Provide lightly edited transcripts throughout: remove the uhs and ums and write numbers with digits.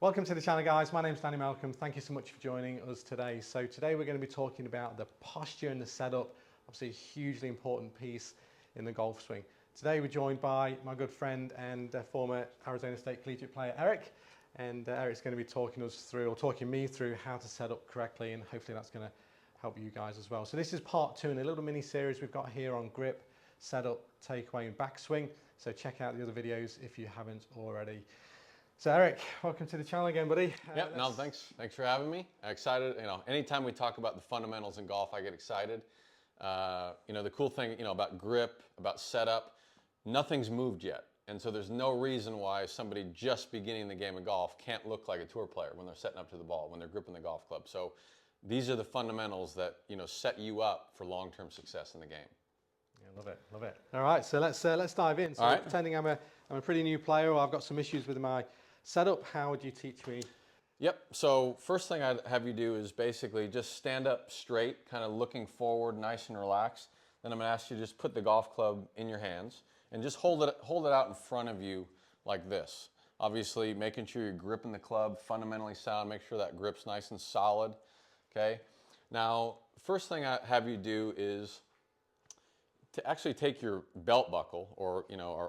Welcome to the channel, guys. My name's Danny Malcolm. Thank you so much for joining us today. So today we're going to be talking about the posture and the setup, obviously a hugely important piece in the golf swing. Today we're joined by my good friend and former Arizona State collegiate player, Erik. And Erik's going to be talking me through how to set up correctly, and hopefully that's going to help you guys as well. So this is part two in a little mini series we've got here on grip, setup, takeaway and backswing. So check out the other videos if you haven't already. So Erik, welcome to the channel again, buddy. Thanks for having me. I'm excited. Anytime we talk about the fundamentals in golf, I get excited. The cool thing, about grip, about setup, nothing's moved yet. And so there's no reason why somebody just beginning the game of golf can't look like a tour player when they're setting up to the ball, when they're gripping the golf club. So these are the fundamentals that, set you up for long-term success in the game. Yeah, love it, love it. All right, so let's dive in. So all right. Pretending I'm a pretty new player, or I've got some issues with my setup, how would you teach me? Yep, so first thing I'd have you do is basically just stand up straight, kind of looking forward, nice and relaxed. Then I'm gonna ask you to just put the golf club in your hands and just hold it out in front of you like this. Obviously, making sure you're gripping the club fundamentally sound, make sure that grip's nice and solid, okay? Now, first thing I have you do is to actually take your belt buckle, or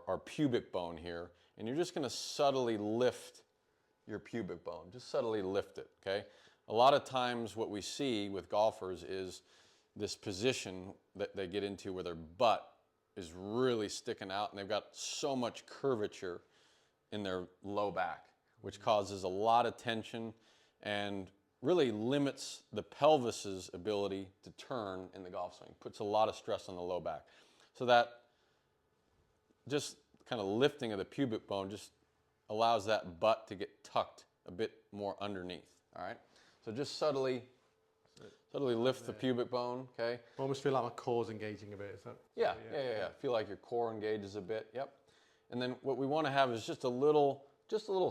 our pubic bone here, and you're just gonna subtly lift your pubic bone, just subtly lift it, okay? A lot of times what we see with golfers is this position that they get into where their butt is really sticking out and they've got so much curvature in their low back, which causes a lot of tension and really limits the pelvis's ability to turn in the golf swing, puts a lot of stress on the low back. So that just kind of lifting of the pubic bone just allows that butt to get tucked a bit more underneath, all right? So just subtly lift the pubic bone, okay? I almost feel like my core's engaging a bit, is that? Yeah. Feel like your core engages a bit, yep. And then what we want to have is just a little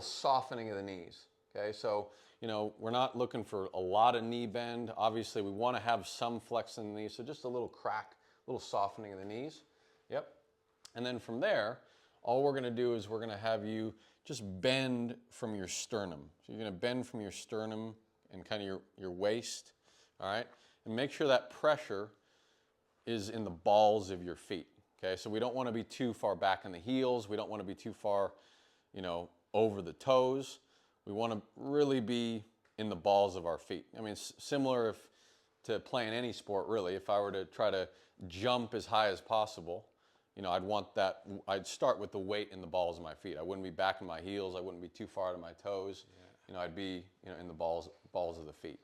softening of the knees, okay? So, we're not looking for a lot of knee bend. Obviously, we want to have some flex in the knees, so just a little crack, a little softening of the knees, yep. And then from there, all we're going to do is we're going to have you just bend from your sternum. So you're going to bend from your sternum and kind of your waist, all right? And make sure that pressure is in the balls of your feet, okay? So we don't want to be too far back in the heels. We don't want to be too far, over the toes. We want to really be in the balls of our feet. I mean, similar to playing any sport, really. If I were to try to jump as high as possible, I'd start with the weight in the balls of my feet. I wouldn't be back in my heels. I wouldn't be too far out of my toes. Yeah. I'd be, in the balls of the feet.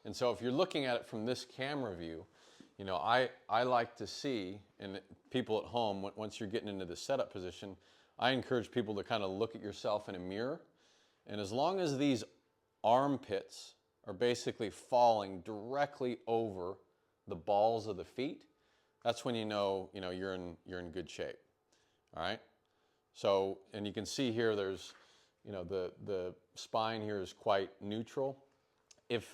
And so if you're looking at it from this camera view, I like to see, and people at home, once you're getting into the setup position, I encourage people to kind of look at yourself in a mirror. And as long as these armpits are basically falling directly over the balls of the feet, that's when you're in good shape. All right? So, and you can see here there's, the spine here is quite neutral.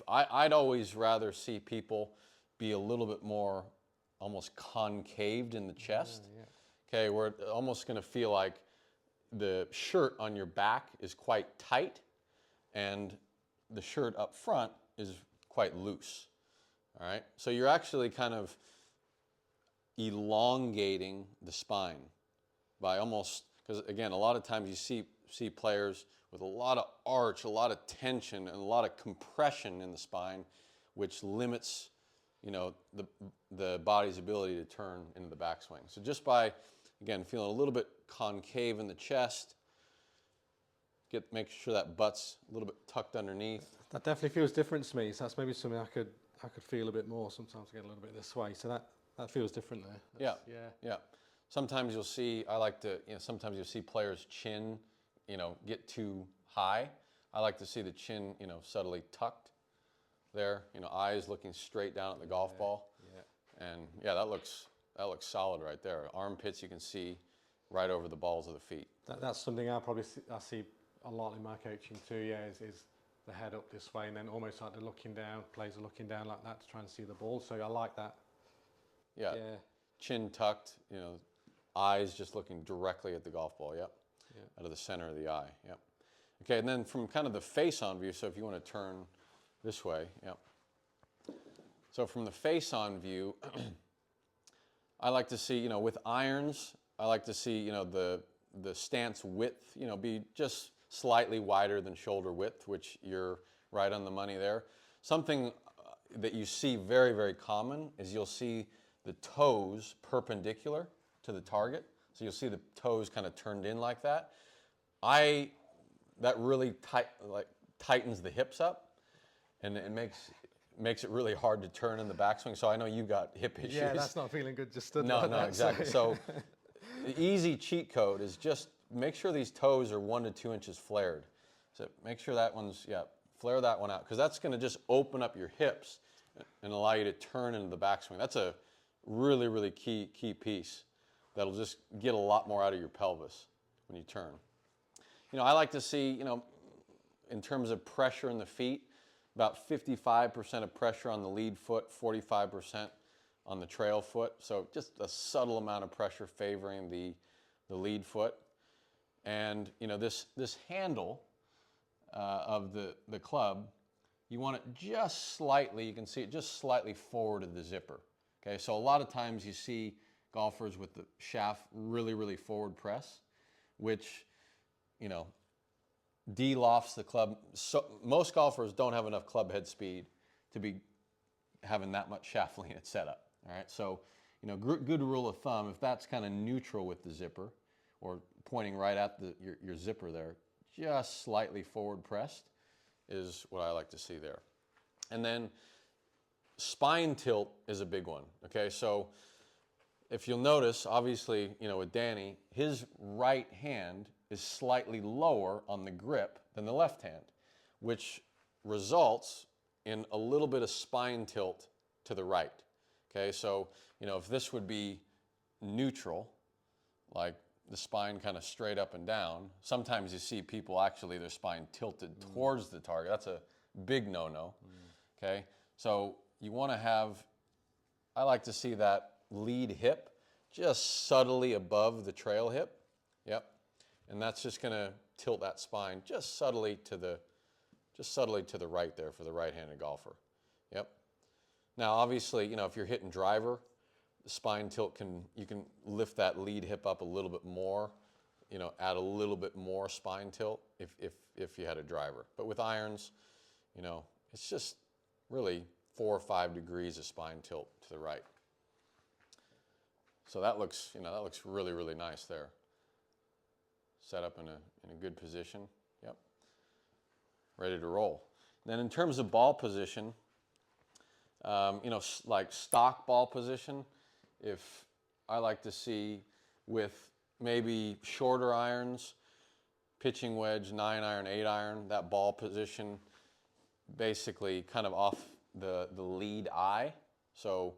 I'd always rather see people be a little bit more almost concaved in the chest. Okay, where it's almost going to feel like the shirt on your back is quite tight and the shirt up front is quite loose. All right, so you're actually kind of elongating the spine by almost, because again, a lot of times you see players with a lot of arch, a lot of tension, and a lot of compression in the spine, which limits, the body's ability to turn into the backswing. So just by, again, feeling a little bit concave in the chest, make sure that butt's a little bit tucked underneath. That definitely feels different to me. So that's maybe something I could feel a bit more. Sometimes I get a little bit this way. So that feels different there. Yeah. Sometimes you'll see, sometimes you'll see players' chin, get too high. I like to see the chin, subtly tucked there, eyes looking straight down at the golf ball. Yeah. And yeah, that looks solid right there. Armpits you can see right over the balls of the feet. That's something I see a lot in my coaching too, is the head up this way and then almost like the looking down, players are looking down like that to try and see the ball. So I like that. Yeah. Chin tucked, eyes just looking directly at the golf ball, out of the center of the eye, Okay, and then from kind of the face-on view, so if you want to turn this way, yeah. So from the face-on view, I like to see, with irons, I like to see, the stance width, be just slightly wider than shoulder width, which you're right on the money there. Something that you see very, very common is you'll see the toes perpendicular to the target. So you'll see the toes kind of turned in like that. That really tightens the hips up, and it makes it really hard to turn in the backswing. So I know you got hip issues. Yeah, that's not feeling good. Just stood no, like no, that, exactly. So the easy cheat code is just make sure these toes are 1 to 2 inches flared. So make sure that one's, flare that one out, because that's going to just open up your hips and allow you to turn into the backswing. That's a really, really key piece that'll just get a lot more out of your pelvis when you turn. I like to see, in terms of pressure in the feet, about 55% of pressure on the lead foot, 45% on the trail foot. So just a subtle amount of pressure favoring the lead foot. And this handle of the club, you want it just slightly, you can see it just slightly forward of the zipper. Okay, so a lot of times you see golfers with the shaft really, really forward press, which de-lofts the club. So most golfers don't have enough club head speed to be having that much shaft lean at setup. All right, so good rule of thumb, if that's kind of neutral with the zipper or pointing right at your zipper there, just slightly forward pressed is what I like to see there. And then spine tilt is a big one. Okay, so if you'll notice, obviously, with Danny, his right hand is slightly lower on the grip than the left hand, which results in a little bit of spine tilt to the right. Okay, so, if this would be neutral, like the spine kind of straight up and down, sometimes you see people actually their spine tilted towards the target. That's a big no-no. Okay, so you want to have, I like to see that lead hip just subtly above the trail hip. Yep. And that's just going to tilt that spine just subtly to the right there for the right-handed golfer. Yep. Now, obviously, if you're hitting driver, the spine tilt you can lift that lead hip up a little bit more, add a little bit more spine tilt if you had a driver. But with irons, it's just really 4 or 5 degrees of spine tilt to the right. So that looks really, really nice there. Set up in a good position. Yep. Ready to roll. Then in terms of ball position, like stock ball position, if I like to see with maybe shorter irons, pitching wedge, 9-iron, 8-iron, that ball position basically kind of off the lead eye. So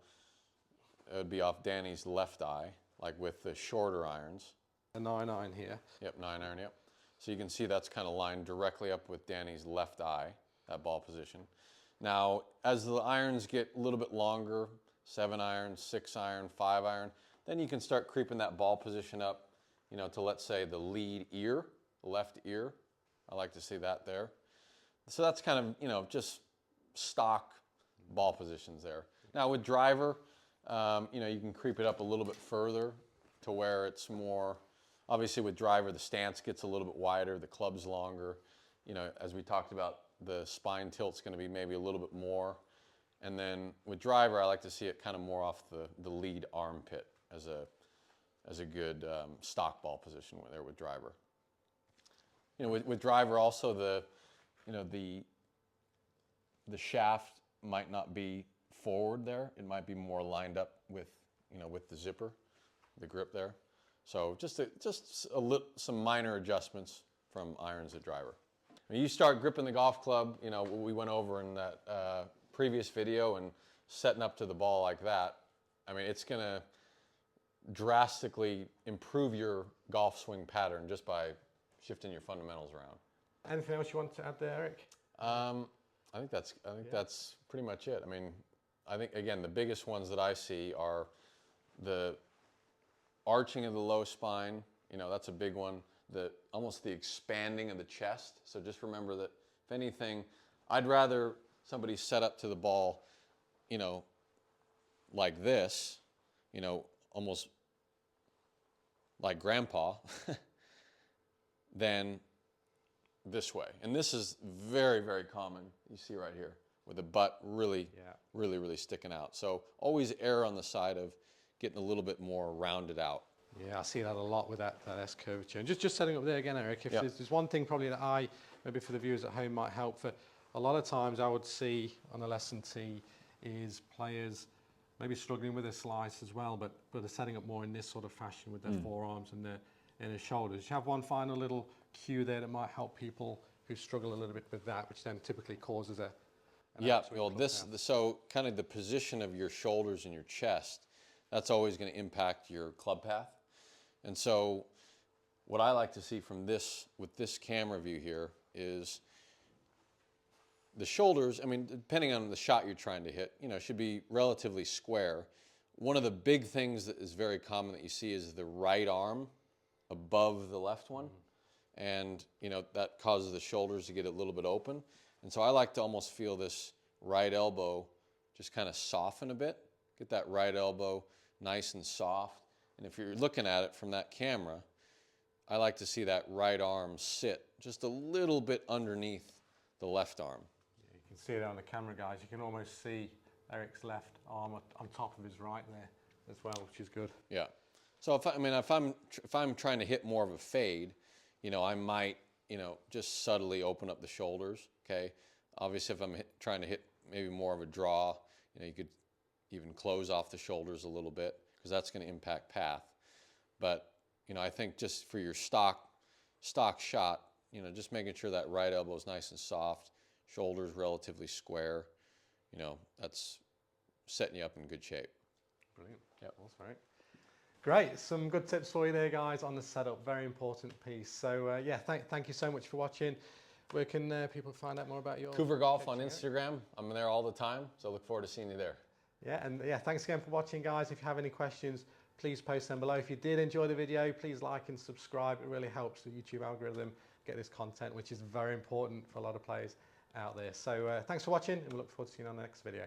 it would be off Danny's left eye, like with the shorter irons. A 9-iron here. Yep, 9-iron, yep. So you can see that's kind of lined directly up with Danny's left eye, that ball position. Now, as the irons get a little bit longer, 7-iron, 6-iron, 5-iron, then you can start creeping that ball position up, to let's say the lead ear, the left ear. I like to see that there. So that's kind of, just stock ball positions there. Now with driver, you can creep it up a little bit further to where it's more, obviously with driver, the stance gets a little bit wider, the club's longer. As we talked about, the spine tilt's going to be maybe a little bit more. And then with driver, I like to see it kind of more off the lead armpit as a good stock ball position there with driver. With driver also the shaft might not be forward there. It might be more lined up with the zipper, the grip there. So just some minor adjustments from irons to driver. When you start gripping the golf club, we went over in that previous video, and setting up to the ball like that, I mean, it's going to drastically improve your golf swing pattern just by shifting your fundamentals around. Anything else you want to add there, Erik? I think that's pretty much it. I mean, I think, again, the biggest ones that I see are the arching of the low spine. That's a big one. almost the expanding of the chest. So just remember that if anything, I'd rather somebody set up to the ball, you know, like this, you know, almost like grandpa, than this way. And this is very, very common. You see right here with the butt really, really sticking out. So always err on the side of getting a little bit more rounded out. Yeah, I see that a lot with that S curvature. And just setting up there again, Eric, if there's one thing probably that maybe for the viewers at home might help, for a lot of times I would see on a lesson tee is players maybe struggling with a slice as well, but they're setting up more in this sort of fashion with their forearms and their shoulders. You have one final little cue there that might help people who struggle a little bit with that, which then typically causes well, so kind of the position of your shoulders and your chest, that's always going to impact your club path. And so what I like to see from this, with this camera view here, is the shoulders, I mean, depending on the shot you're trying to hit, you know, should be relatively square. One of the big things that is very common that you see is the right arm above the left one. And, you know, that causes the shoulders to get a little bit open. And so I like to almost feel this right elbow just kind of soften a bit. Get that right elbow nice and soft. And if you're looking at it from that camera, I like to see that right arm sit just a little bit underneath the left arm. Yeah, you can see it on the camera, guys. You can almost see Erik's left arm on top of his right there as well, which is good. Yeah. So if I'm trying to hit more of a fade, you know, I might, you know, just subtly open up the shoulders. Okay. Obviously, if I'm trying to hit maybe more of a draw, you know, you could even close off the shoulders a little bit, because that's going to impact path. But, you know, I think just for your stock shot, you know, just making sure that right elbow is nice and soft, shoulders relatively square, you know, that's setting you up in good shape. Brilliant. Yep, that's right. Great, some good tips for you there, guys, on the setup. Very important piece. So yeah, thank you so much for watching. Where can people find out more about your Coover Golf on Instagram. I'm there all the time, so I look forward to seeing you there. Yeah, and yeah, thanks again for watching, guys. If you have any questions, please post them below. If you did enjoy the video, please like and subscribe. It really helps the YouTube algorithm get this content, which is very important for a lot of players out there. So thanks for watching, and we look forward to seeing you on the next video.